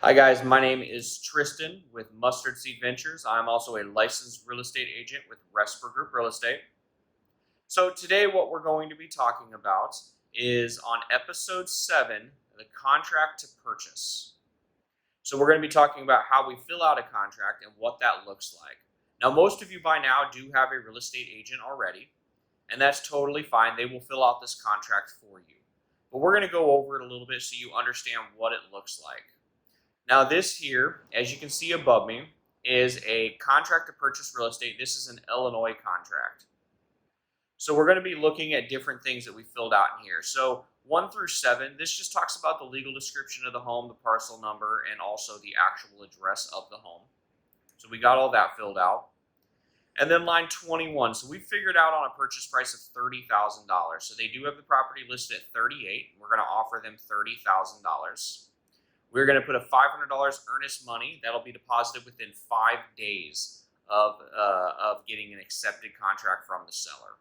Hi guys, my name is Tristan with Mustard Seed Ventures. I'm also a licensed real estate agent with Resper Group Real Estate. So today what we're going to be talking about is on episode 7, the contract to purchase. So we're going to be talking about how we fill out a contract and what that looks like. Now most of you by now do have a real estate agent already, and that's totally fine. They will fill out this contract for you. But we're going to go over it a little bit so you understand what it looks like. Now this here, as you can see above me, is a contract to purchase real estate. This is an Illinois contract. So we're going to be looking at different things that we filled out in here. So 1 through 7, this just talks about the legal description of the home, the parcel number, and also the actual address of the home. So we got all that filled out. And then line 21, so we figured out on a purchase price of $30,000. So they do have the property listed at $38,000. We're going to offer them $30,000. We're going to put a $500 earnest money that'll be deposited within 5 days of getting an accepted contract from the seller.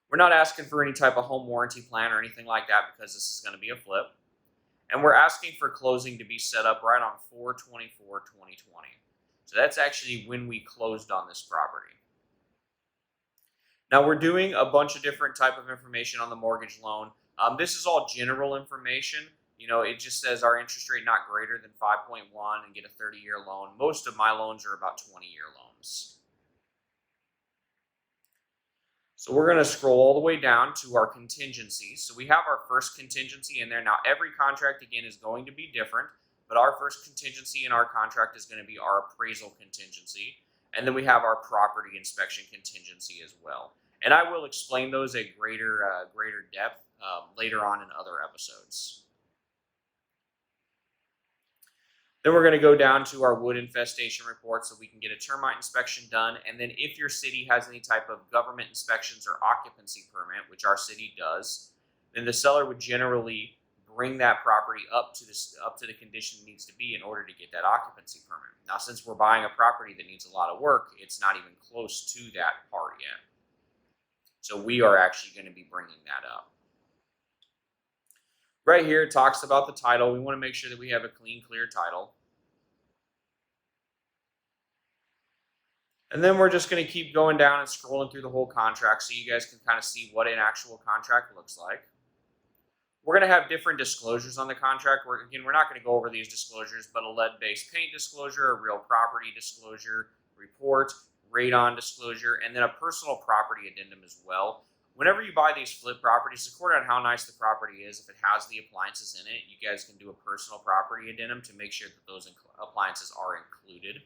We're not asking for any type of home warranty plan or anything like that because this is going to be a flip. And we're asking for closing to be set up right on 4/24/2020. So that's actually when we closed on this property. Now we're doing a bunch of different type of information on the mortgage loan. This is all general information. You know, it just says our interest rate not greater than 5.1 and get a 30-year loan. Most of my loans are about 20-year loans. So we're going to scroll all the way down to our contingencies. So we have our first contingency in there. Now every contract again is going to be different, but our first contingency in our contract is going to be our appraisal contingency. And then we have our property inspection contingency as well. And I will explain those at greater depth later on in other episodes. Then we're going to go down to our wood infestation report so we can get a termite inspection done. And then if your city has any type of government inspections or occupancy permit, which our city does, then the seller would generally bring that property up to the condition it needs to be in order to get that occupancy permit. Now, since we're buying a property that needs a lot of work, it's not even close to that part yet. So we are actually going to be bringing that up. Right here, it talks about the title. We want to make sure that we have a clean, clear title. And then we're just going to keep going down and scrolling through the whole contract so you guys can kind of see what an actual contract looks like. We're going to have different disclosures on the contract. We're not going to go over these disclosures, but a lead-based paint disclosure, a real property disclosure, report, radon disclosure, and then a personal property addendum as well. Whenever you buy these flip properties, according on how nice the property is, if it has the appliances in it, you guys can do a personal property addendum to make sure that those appliances are included.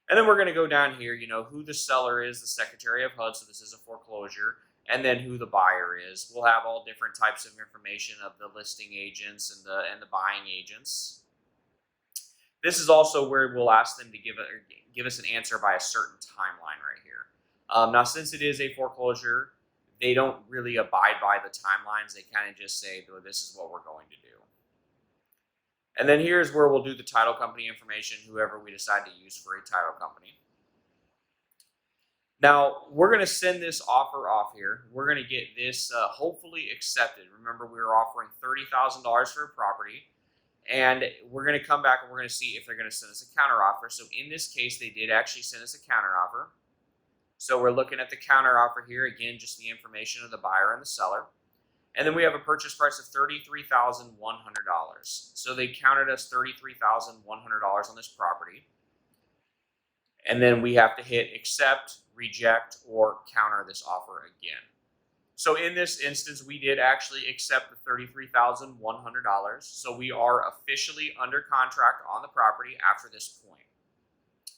And then we're going to go down here, you know, who the seller is, the Secretary of HUD, so this is a foreclosure, and then who the buyer is. We'll have all different types of information of the listing agents and the buying agents. This is also where we'll ask them to give us an answer by a certain timeline right here. Now, since it is a foreclosure, they don't really abide by the timelines. They kind of just say, oh, this is what we're going to do. And then here's where we'll do the title company information, whoever we decide to use for a title company. Now, we're going to send this offer off here. We're going to get this hopefully accepted. Remember, we were offering $30,000 for a property. And we're going to come back and we're going to see if they're going to send us a counteroffer. So in this case, they did actually send us a counteroffer. So we're looking at the counteroffer here. Again, just the information of the buyer and the seller. And then we have a purchase price of $33,100. So they countered us $33,100 on this property. And then we have to hit accept, reject, or counter this offer again. So in this instance, we did actually accept the $33,100. So we are officially under contract on the property after this point.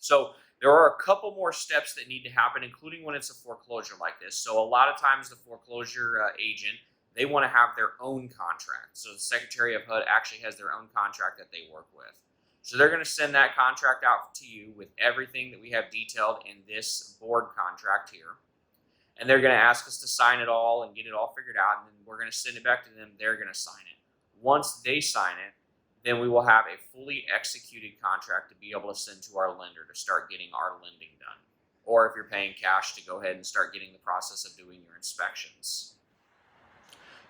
So there are a couple more steps that need to happen, including when it's a foreclosure like this. So a lot of times the foreclosure agent, they want to have their own contract. So the Secretary of HUD actually has their own contract that they work with. So they're going to send that contract out to you with everything that we have detailed in this board contract here. And they're going to ask us to sign it all and get it all figured out. And then we're going to send it back to them. They're going to sign it. Once they sign it, then we will have a fully executed contract to be able to send to our lender to start getting our lending done. Or if you're paying cash, to go ahead and start getting the process of doing your inspections.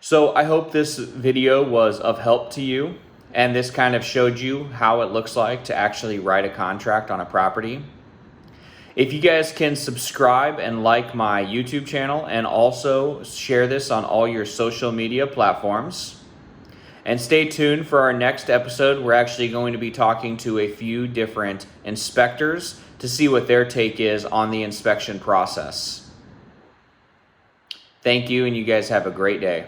So I hope this video was of help to you. And this kind of showed you how it looks like to actually write a contract on a property. If you guys can subscribe and like my YouTube channel and also share this on all your social media platforms. And stay tuned for our next episode. We're actually going to be talking to a few different inspectors to see what their take is on the inspection process. Thank you, and you guys have a great day.